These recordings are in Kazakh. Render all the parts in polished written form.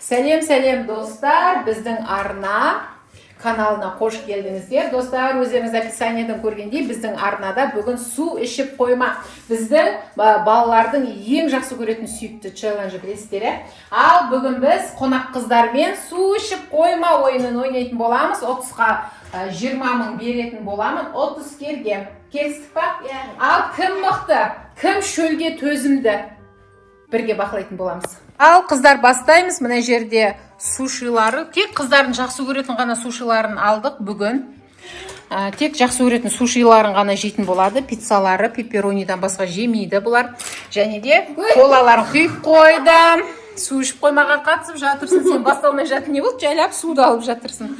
Сәлем достар, біздің арна каналына қош келдіңіздер. Достар, өздеріңіз описаниеден көргендей, біздің арнада бүгін су ішіп қойма. Біздің балалардың ең жақсы көретін сүйікті челленджі білесіздер. Ал бүгін біз қонақ қыздармен су ішіп қойма ойынын ойнайтын боламыз. 30-ға 20 мың беретін боламын. 30 келге. Келістік па? Ал кім мықты, кім шөлге төзімді? Бірге бақылайтын боламыз. Ал қыздар бастаймыз. Мына жерде сушилары, тек қыздардың жақсы көретін ғана сушиларын алдық бүгін. Тек жақсы көретін сушиларын ғана жейтін болады. Пиццалары, пепперонидан басқа жемейді бұлар. Және де колаларын құйып қойдым. Су ішіп қоймаға қатысып жатырсың. Сен басталмай жатыр не болды? Жайлап суды алып жатырсың.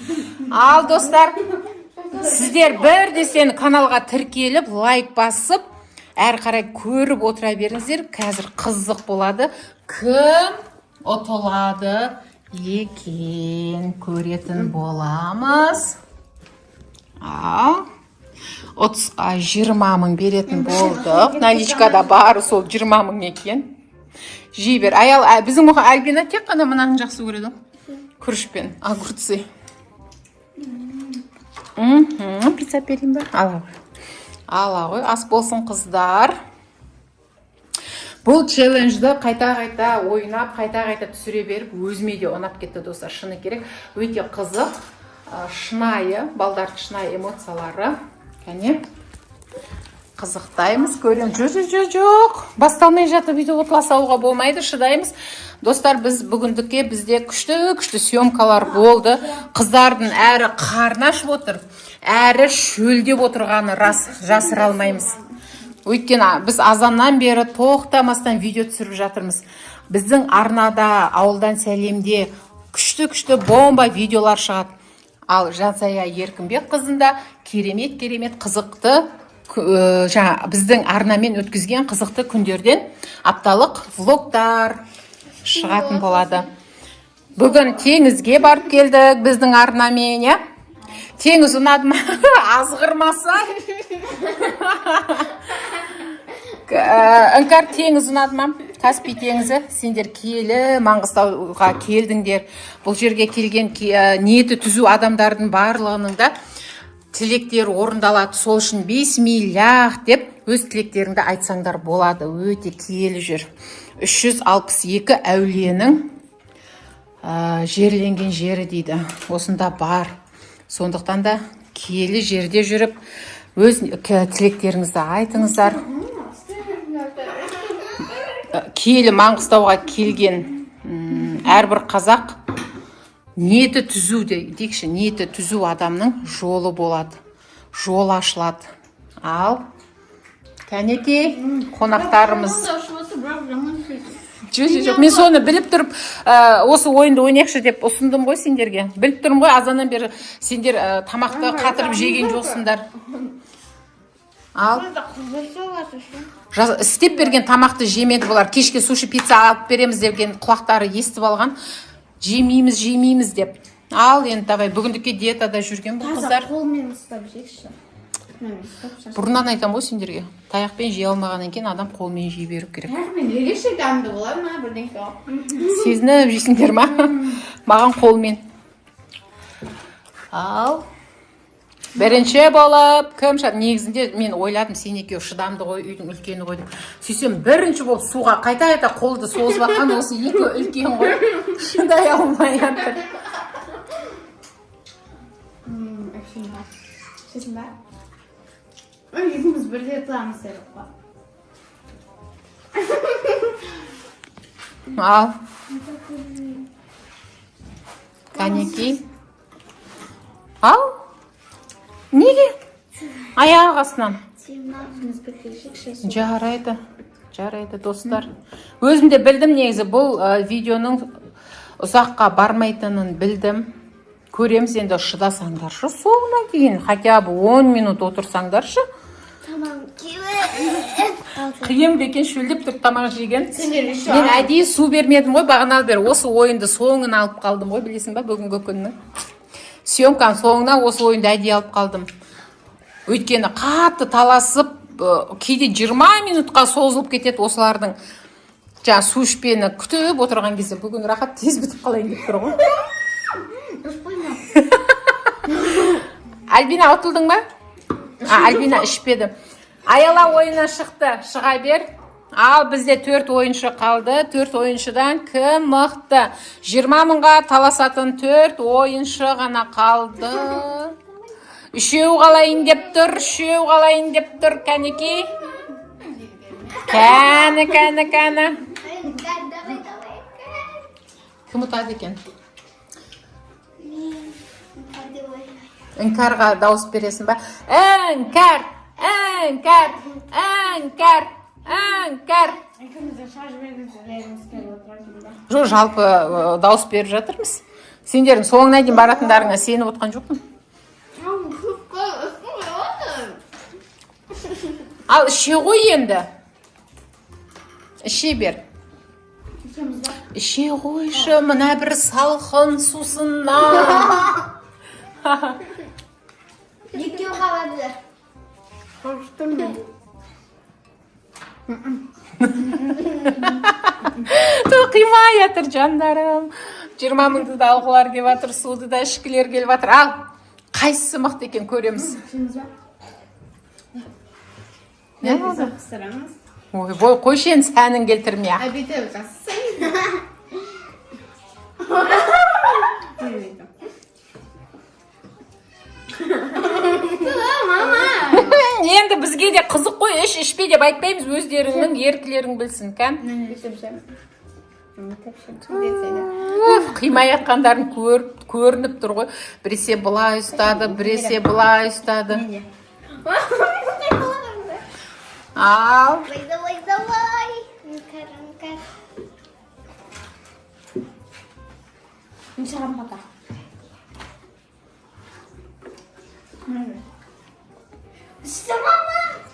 Ал достар, сіздер бірден каналға тіркеліп, лайк басып, әр қарай көріп отыра беріңіздер. Қазір қызық болады. Кім ұтылады екен көретін боламыз. 30-ға 20 мың беретін болдық. Наличкада бары сол 20 мың екен. Жей бер. Аял, біздің мұға Альбина тек қана мұнағын жақсы көреді. Күріш пен огурцы. Прицеп берейін ба? Ала ғой, ас болсын қыздар. Бұл челленджді қайта-қайта ойнап, қайта-қайта түсіре беріп, өзіме де ұнап кетті достар, шыны керек. Өте қызық, шынайы, балдардың шынайы эмоциялары. Кәне, қызықтаймыз, көрем. Жоқ. Басталмай жатып үйде отласауға болмайды, шыдаймыз. Достар, біз бүгіндікке бізде күшті съемкалар болды. Қыздардың әрі қарны ашып отыр, әрі шөлдеп отырғаны рас, жасыра алмаймыз. Өйткені біз азаннан бері тоқтамастан видео түсіріп жатырмыз. Біздің арнада ауылдан сәлемде күшті бомба видеолар шығады. Ал Жансая Еркінбек қызында керемет қызықты біздің арнамен өткізген қызықты күндерден апталық влогтар шығатын болады. Бүгін теңізге барып келдік біздің арнамен, я? Теңіз ұнады ма? Азғырмаса. Іңкар теңіз ұнады ма? Каспий теңізі. Сендер келі Маңғыстауға келдіңдер. Бұл жерге келген ниеті түзу адамдардың барлығының да тілектері орындалады. Сол үшін бисмиллах деп өз тілектеріңді айтсаңдар болады. Өте келі жүр. 362 әулиенің жерленген жері дейді. Осында бар. Сондықтан да киелі жерде жүріп, өз тілектеріңізді айтыңыздар. Киелі Маңғыстауға келген әрбір қазақ ниеті түзу дейікші, ниеті түзу адамның жолы болады, жол ашылады. Ал кәнекей қонақтарымыз. Жоқ, мен соны біліп тұрып, осы ойынды ойнақшы деп ұсындым ғой сендерге. Біліп тұрмын ғой, азаннан бері сендер тамақты қатырып жеген жоқсыңдар. Ал істеп берген тамақты жемеді бұлар. Кешке суши пицца алып береміз деген құлақтары естіп алған. Жемейміз деп. Ал енді давай, бүгіндікке диетада жүрген бұл қыздар. Қолмен ұстап жекші. Бұрыннан айтам ғой сендерге. Таяқпен жей алмағаннан кейін адам қолмен жей беру керек. Таяқпен ерекше дәмді болады ма бірдеңке? Сезініп жейсіңдер ма? Маған қолмен. Ал бірінші болып кім шат? Негізінде мен ойладым, сен екеу шыдамды ғой, үйдің үлкені ғой деп. Сөйтсем бірінші болып суға қайта қолды созып жатқан осы екі үлкен ғой. Шыдай алмай жатыр. Шешім ба? Екіміз бірде тұрамыз деп па. Ал кәнекей. Ал неге? Аяқ астынан. Жарайды достар. Өзім де білдім негізі, бұл видеоның ұзаққа бармайтынын білдім. Көреміз енді, шыдасаңдаршы, соңына кейін хотя бы 10 минут отырсаңдаршы. Қиым бекен шөлдеп тұрып тамақ жеген. Мен әдейі су бермедім ғой, бағаналы бері осы ойынды соңын алып қалдым ғой, білесің ба, бүгінгі күннің. Съемканың соңына осы ойынды әдейі алып қалдым. Өйткені қатты таласып, кейде 20 минутқа созылып кетеді осылардың жаңа су ішпені күтіп отырған кезде бүгін рахат тез бітіп қалайын деп тұр ғой. Альбина ұтылдың ба? Альбина ішпеді. Аяла ойына шықты, шыға бер. Ал бізде 4 ойыншы қалды. 4 ойыншыдан кім мықты? 20 мыңға таласатын 4 ойыншы ғана қалды. Үшеу қалайын деп тұр, кәнекей. Кәні. Кім ұтады екен? Іңкарға дауыс бересің ба? Іңкәр. Жоқ, жалпы дауыс беріп жатырмыз. Сендердің соңына дейін баратындарыңа сеніп отқан жоқпын. Ал іше ғой енді. Іше бер. Іше қойшы, мына бір салқын сусыннан. Екеу қалады. Қимай атыр жандарым. 20 мыңды да алғылар келіп атыр, суды да ішкілер келіп атыр. Ал, қайсысы мықты екен көреміз. Не болды? Ой, бой, қойшен сәнін келтірме. Әбеті жасысың. Енді бізге де қызық қой, ішпе деп айтпаймыз, өздеріңнің еркілерің білсін, кән? Қимай атқандарын көрініп тұр ғой. Біресе бұлай ұстады, біресе бұлай ұстады. Ал. Давай. Іңкәр. Нишаған бата.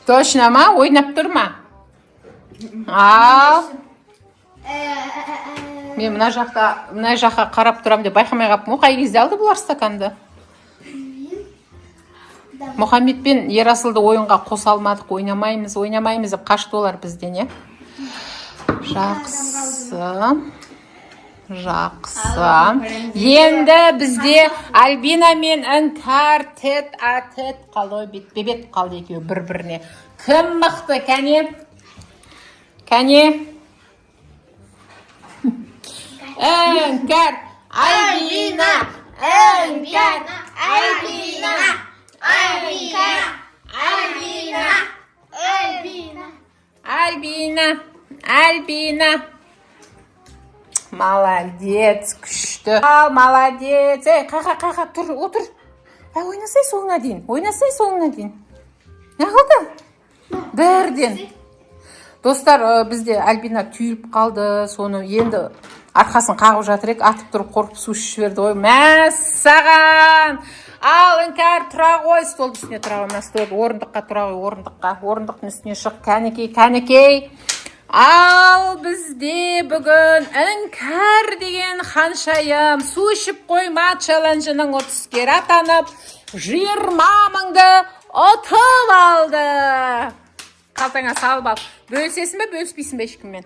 Точно ма? Ойнап тұрма? Ал. Мен мына жаққа қарап тұрам деп байқамай қаппын. Қай кезде алды бұлар стаканды? Мұхаммед пен Ерасылды ойынға қоса алмадық, ойнамаймыз деп қашты олар бізден, е? Жақсы. Енді бізде Альбина мен Іңкәр тет қалды, бет қалды екеу бір-біріне. Кім мықты, кәне? Іңкәр, Альбина, Іңкәр, Альбина. Молодец, күшті. Ал, молодец. Қақа, тұр, отыр. Ойнасай соңына дейін. Не қылды? Бірден. Достар, бізде Альбина түйіліп қалды. Соны енді арқасын қағып жатыр ек, атып тұрып қорқып су ішіп жіберді ғой. Мәссаған! Ал, Іңкәр, тұра ғой, столдың үстіне тұра ғой. Орындыққа тұра ғой, орындықтың үстіне шық. Кәнекей. Ал, бізде бүгін Іңкәр деген ханшайым су ішіп қойма челленджінің ұтыскері атанып 20 мыңды ұтып алды. Қалтаңа салып ал. Бөлісесің бе, бөліспейсің бе ешкіммен?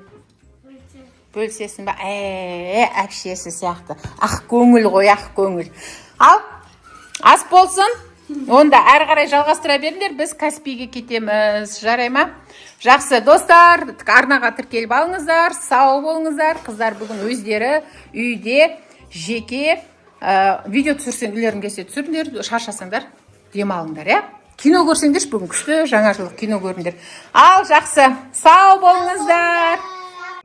Бөлісесің бе? Әпшесі сияқты. Ақ көңіл ғой, ақ көңіл. Ал, ас болсын. Онда әрі қарай жалғастыра беріңдер, біз Каспийге кетеміз. Жарай ма? Жақсы, достар, арнаға тіркеліп алыңыздар, сау болыңыздар. Қыздар бүгін өздері үйде жеке видео түсірсеңдерін келсе түсіріңдер, шаршасаңдар, демалыңдар, е? Кино көрсеңдер, бүгін күшті жаңа жылдық кино көріңдер. Ал, жақсы, сау болыңыздар.